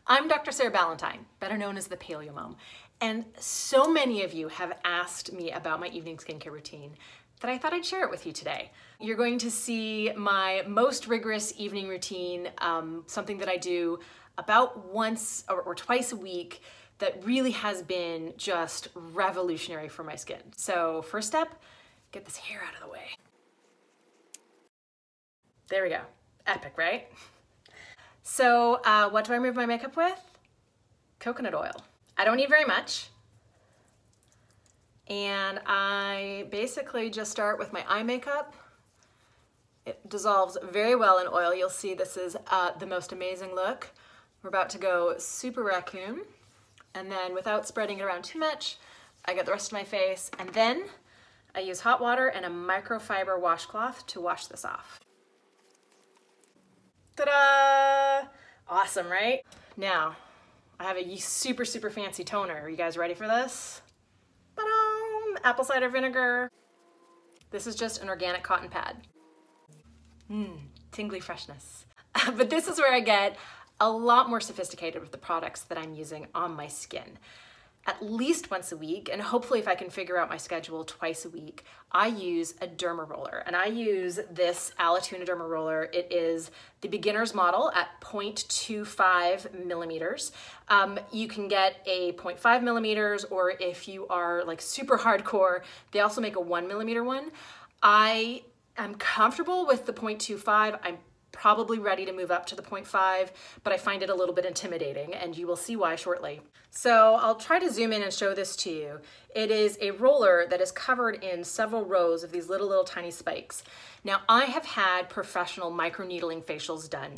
I'm Dr. Sarah Ballantyne, better known as the Paleo Mom, and so many of you have asked me about my evening skincare routine that I thought I'd share it with you today. You're going to see my most rigorous evening routine, something that I do about once or twice a week that really has been just revolutionary for my skin. So first step, get this hair out of the way. There we go. Epic, right? So what do I remove my makeup with? Coconut oil. I don't need very much. And I basically just start with my eye makeup. It dissolves very well in oil. You'll see this is the most amazing look. We're about to go super raccoon. And then without spreading it around too much, I get the rest of my face. And then I use hot water and a microfiber washcloth to wash this off. Ta-da! Awesome, right? Now, I have a super fancy toner. Are you guys ready for this? Ta-da! Apple cider vinegar. This is just an organic cotton pad. Tingly freshness. But this is where I get a lot more sophisticated with the products that I'm using on my skin. At least once a week, and hopefully if I can figure out my schedule, twice a week, I use a Derma roller. And I use this Alitura Derma roller. It is the beginner's model at 0.25 millimeters. You can get a 0.5 millimeters, or if you are like super hardcore, they also make a 1 millimeter one. I am comfortable with the 0.25. I'm probably ready to move up to the 0.5, but I find it a little bit intimidating, and you will see why shortly. So I'll try to zoom in and show this to you. It is a roller that is covered in several rows of these little tiny spikes. Now, I have had professional microneedling facials done.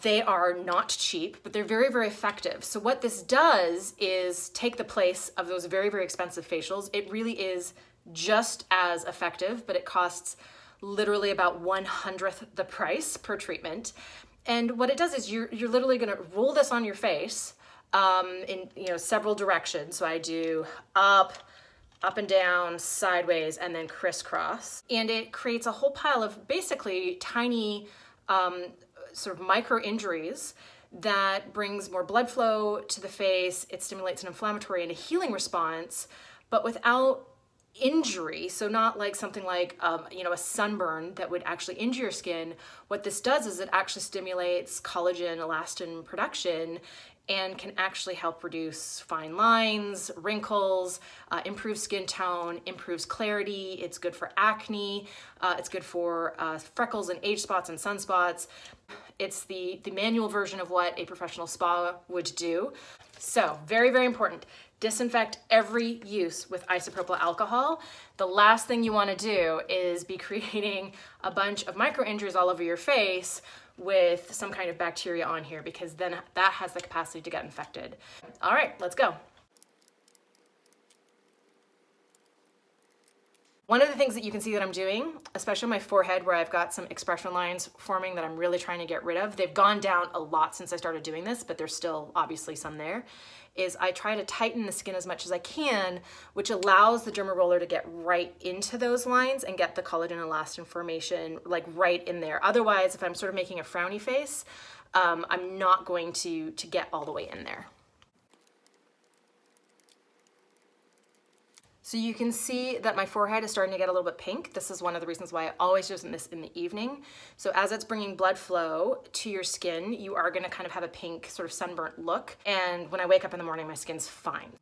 They are not cheap, but they're very effective. So what this does is take the place of those very expensive facials. It really is just as effective, but it costs literally about 1/100th the price per treatment. And what it does is you're literally gonna roll this on your face in several directions. So I do up and down, sideways, and then crisscross. And it creates a whole pile of basically tiny sort of micro injuries that brings more blood flow to the face. It stimulates an inflammatory and a healing response, but without injury. So not like something like a sunburn that would actually injure your skin. What this does is it actually stimulates collagen, elastin production, and can actually help reduce fine lines, wrinkles, improve skin tone, improves clarity. It's good for acne. It's good for freckles and age spots and sunspots. It's the manual version of what a professional spa would do. So very important. Disinfect every use with isopropyl alcohol. The last thing you want to do is be creating a bunch of micro injuries all over your face with some kind of bacteria on here, because then that has the capacity to get infected. All right, let's go. One of the things that you can see that I'm doing, especially on my forehead where I've got some expression lines forming that I'm really trying to get rid of, they've gone down a lot since I started doing this, but there's still obviously some there, is I try to tighten the skin as much as I can, which allows the Derma roller to get right into those lines and get the collagen and elastin formation like right in there. Otherwise, if I'm sort of making a frowny face, I'm not going to get all the way in there. So you can see that my forehead is starting to get a little bit pink. This is one of the reasons why I always use this in the evening. So as it's bringing blood flow to your skin, you are gonna kind of have a pink sort of sunburnt look. And when I wake up in the morning, my skin's fine.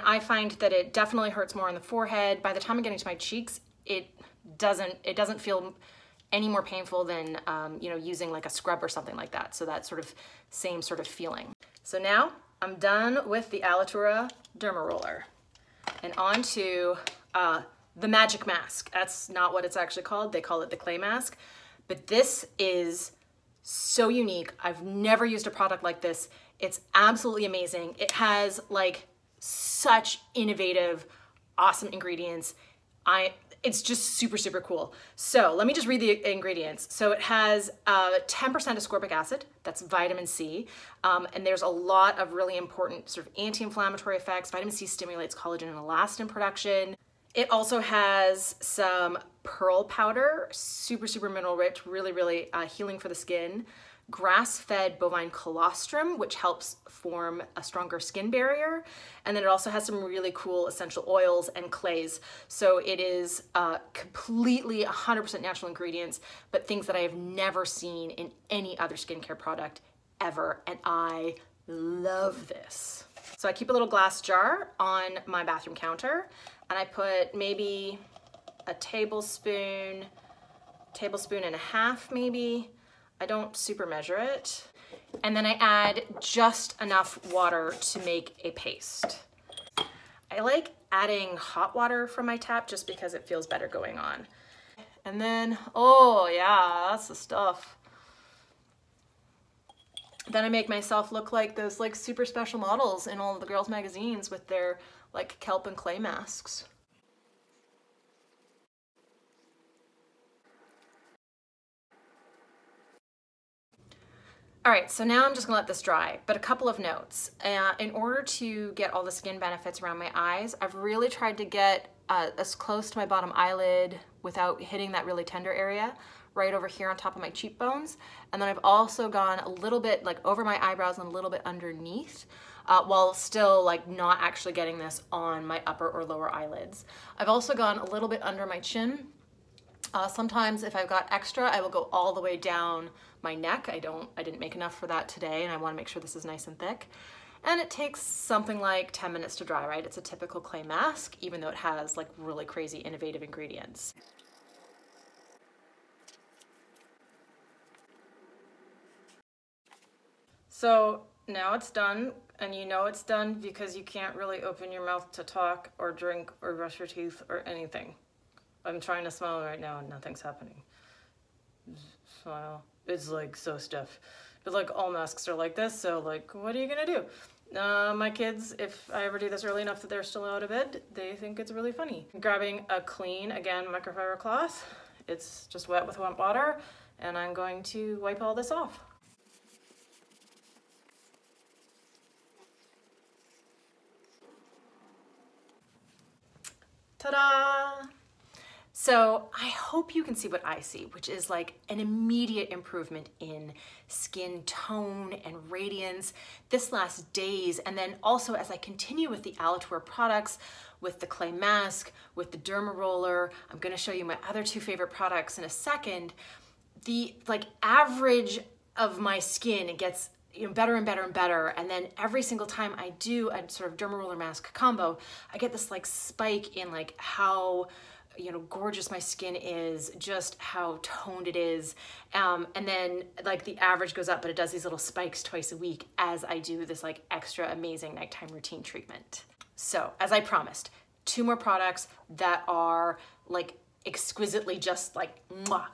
I find that it definitely hurts more on the forehead. By the time I'm getting to my cheeks, it doesn't feel any more painful than using like a scrub or something like that. So that sort of same sort of feeling. So now I'm done with the Alitura Derma roller and on to the magic mask. That's not what it's actually called. They call it the clay mask, but this is so unique. I've never used a product like this. It's absolutely amazing. It has like such innovative, awesome ingredients. it's just super, super cool. So let me just read the ingredients. So it has 10% ascorbic acid, that's vitamin C, and there's a lot of really important sort of anti-inflammatory effects. Vitamin C stimulates collagen and elastin production. It also has some pearl powder, super, super mineral rich, really, really healing for the skin. Grass-fed bovine colostrum, which helps form a stronger skin barrier. And then it also has some really cool essential oils and clays. So it is completely 100% natural ingredients, but things that I have never seen in any other skincare product ever. And I love this. So I keep a little glass jar on my bathroom counter, and I put maybe a tablespoon and a half maybe. I don't super measure it. And then I add just enough water to make a paste. I like adding hot water from my tap just because it feels better going on. And then, oh yeah, that's the stuff. Then I make myself look like those like super special models in all of the girls' magazines with their like kelp and clay masks. All right, so now I'm just gonna let this dry, but a couple of notes. In order to get all the skin benefits around my eyes, I've really tried to get as close to my bottom eyelid without hitting that really tender area, right over here on top of my cheekbones. And then I've also gone a little bit like over my eyebrows and a little bit underneath, while still like not actually getting this on my upper or lower eyelids. I've also gone a little bit under my chin. Sometimes if I've got extra, I will go all the way down my neck. I didn't make enough for that today, and I want to make sure this is nice and thick. And it takes something like 10 minutes to dry, right? It's a typical clay mask, even though it has like really crazy innovative ingredients. So now it's done, and you know it's done because you can't really open your mouth to talk or drink or brush your teeth or anything. I'm trying to smile right now and nothing's happening. Smile. It's like so stiff. But like all masks are like this, so like what are you gonna do? My kids, if I ever do this early enough that they're still out of bed, they think it's really funny. I'm grabbing a clean, again, microfiber cloth. It's just wet with warm water, and I'm going to wipe all this off. Ta-da! So I hope you can see what I see, which is like an immediate improvement in skin tone and radiance this last days. And then also as I continue with the Alitura products, with the clay mask, with the Derma roller, I'm gonna show you my other two favorite products in a second. The like average of my skin, it gets better and better and better. And then every single time I do a sort of Derma roller mask combo, I get this like spike in like how gorgeous my skin is, just how toned it is. And then like the average goes up, but it does these little spikes twice a week as I do this like extra amazing nighttime routine treatment. So as I promised, 2 more products that are like exquisitely just like mwah.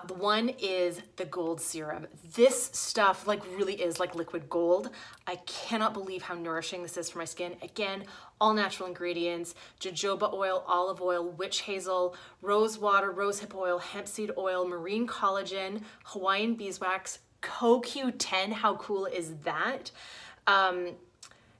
The one is the gold serum. This stuff like really is like liquid gold. I cannot believe how nourishing this is for my skin. Again, all natural ingredients: jojoba oil, olive oil, witch hazel, rose water, rosehip oil, hemp seed oil, marine collagen, Hawaiian beeswax, CoQ10. How cool is that?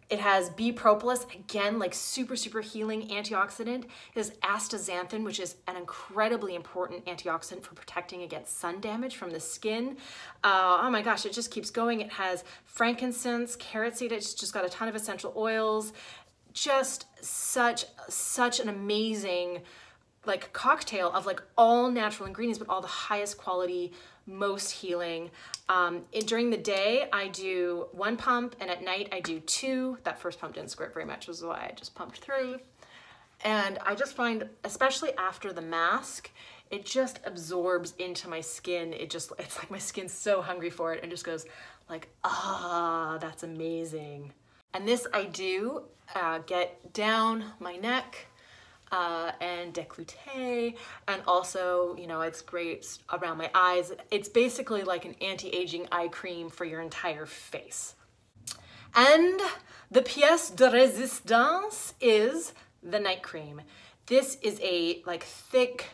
It has bee propolis, again, like super, super healing antioxidant. It has astaxanthin, which is an incredibly important antioxidant for protecting against sun damage from the skin. Oh my gosh, it just keeps going. It has frankincense, carrot seed. It's just got a ton of essential oils. Just such an amazing like cocktail of like all natural ingredients, but all the highest quality, most healing. During the day, I do 1 pump, and at night I do 2. That first pump didn't squirt very much, which is why I just pumped 3. And I just find, especially after the mask, it just absorbs into my skin. It's like my skin's so hungry for it and just goes like, ah, that's amazing. And this I do get down my neck, and décolleté, and also, it's great around my eyes. It's basically like an anti-aging eye cream for your entire face. And the pièce de résistance is the night cream. This is a like thick,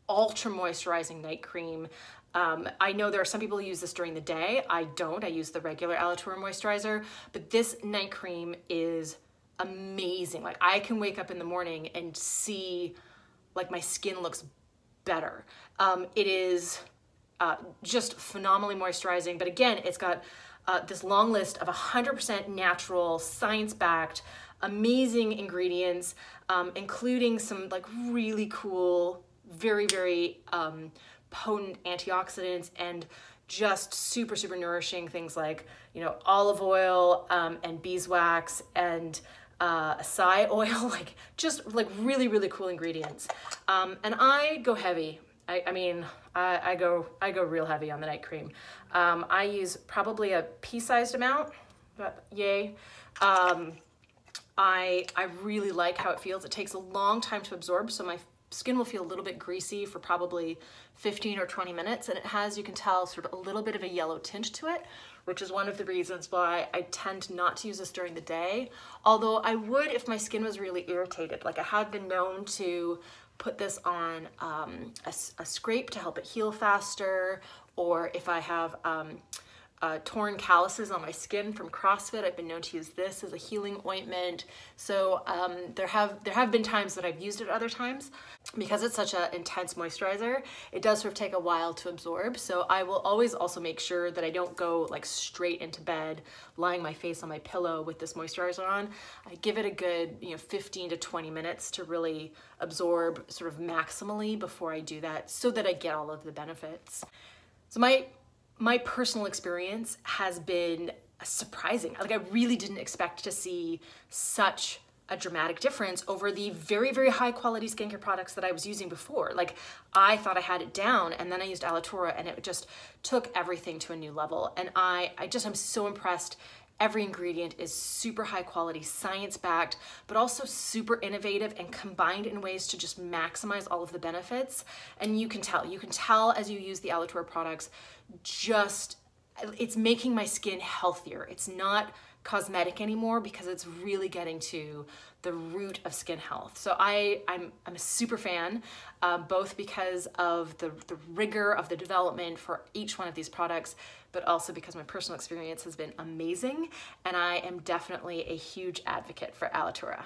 ultra moisturizing night cream. I know there are some people who use this during the day. I don't, I use the regular Alitura moisturizer, but this night cream is amazing. Like I can wake up in the morning and see like my skin looks better. It is just phenomenally moisturizing, but again, it's got this long list of 100% natural, science-backed, amazing ingredients, including some like really cool, very, very potent antioxidants and just super, super nourishing things like, you know, olive oil and beeswax and acai oil, like just like really, really cool ingredients. And I go heavy. I mean, I go real heavy on the night cream. I use probably a pea-sized amount, but yay. I really like how it feels. It takes a long time to absorb, so my skin will feel a little bit greasy for probably 15 or 20 minutes, and it has, you can tell, sort of a little bit of a yellow tint to it, which is one of the reasons why I tend not to use this during the day. Although I would if my skin was really irritated. Like I have been known to put this on a scrape to help it heal faster, or if I have torn calluses on my skin from CrossFit, I've been known to use this as a healing ointment. So there have been times that I've used it other times. Because it's such an intense moisturizer, it does sort of take a while to absorb. So I will always also make sure that I don't go like straight into bed, lying my face on my pillow with this moisturizer on. I give it a good, 15 to 20 minutes to really absorb sort of maximally before I do that, so that I get all of the benefits. So my personal experience has been surprising. Like I really didn't expect to see such a dramatic difference over the very, very high quality skincare products that I was using before. Like I thought I had it down, and then I used Alitura and it just took everything to a new level. And I'm so impressed. Every ingredient is super high quality, science-backed, but also super innovative and combined in ways to just maximize all of the benefits. And you can tell as you use the Alitura products, it's making my skin healthier. It's not cosmetic anymore because it's really getting to the root of skin health. So I'm a super fan, both because of the rigor of the development for each one of these products, but also because my personal experience has been amazing, and I am definitely a huge advocate for Alitura.